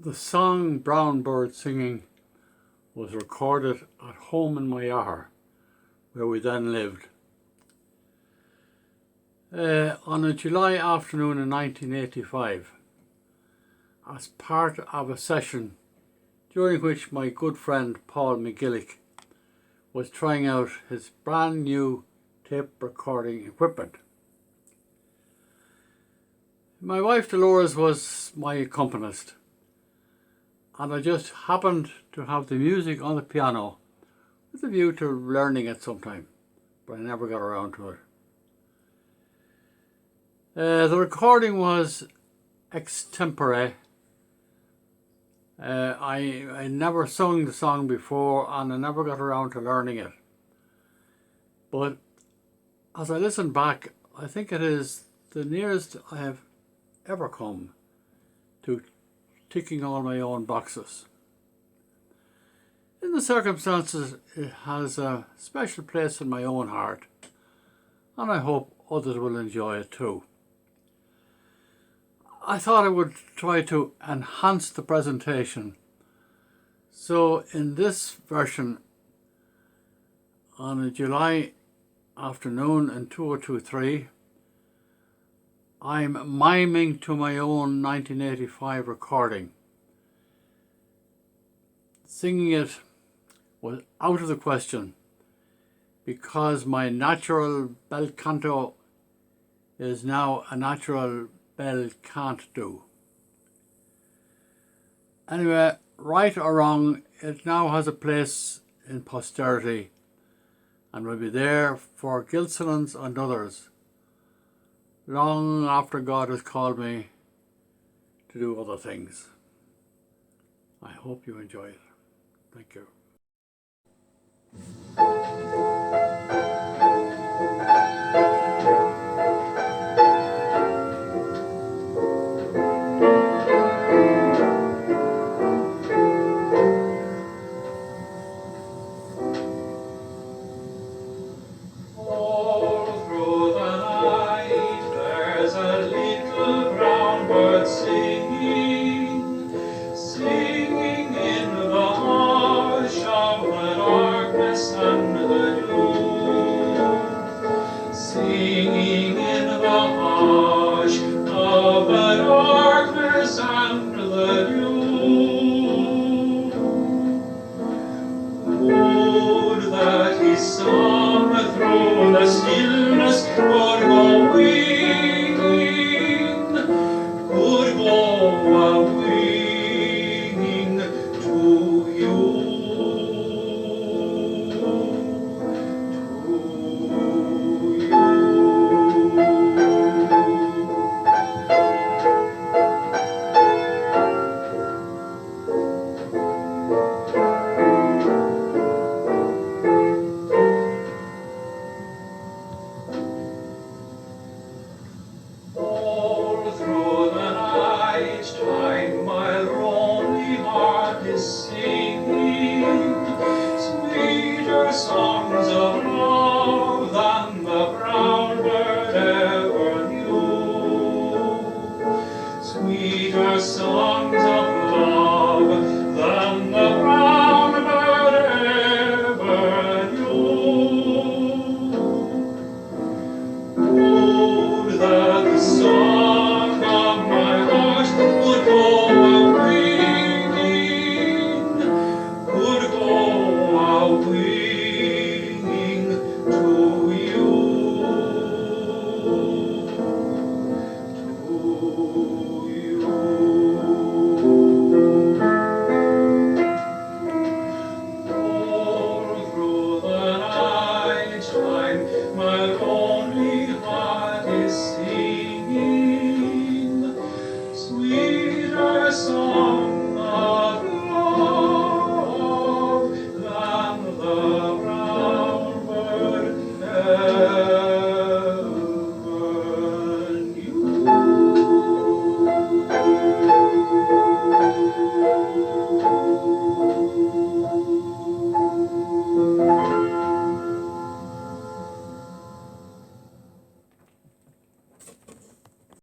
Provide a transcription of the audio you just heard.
The song Brown Bird Singing was recorded at home in my yard, where we then lived. On a July afternoon in 1985, as part of a session during which my good friend Paul McGillick was trying out his brand new tape recording equipment. My wife Dolores was my accompanist, and I just happened to have the music on the piano with a view to learning it sometime, but I never got around to it. The recording was extempore. I never sung the song before and I never got around to learning it. But as I listen back, I think it is the nearest I have ever come to ticking all my own boxes. In the circumstances, it has a special place in my own heart, and I hope others will enjoy it too. I thought I would try to enhance the presentation, so in this version, on a July afternoon in 2023, I'm miming to my own 1985 recording. Singing it was out of the question because my natural bel canto is now a natural bel can't do. Anyway, right or wrong, it now has a place in posterity and will be there for Gilsonans and others long after God has called me to do other things. I hope you enjoy it. Thank you. Singing in the hush of the darkness and the dew. Singing in the hush of the darkness and the dew. Would that he sung through the stillness, could go winging, could go winging to you. All through the night time my lonely heart is singing sweeter songs of love than the brown bird ever knew. Sweeter songs of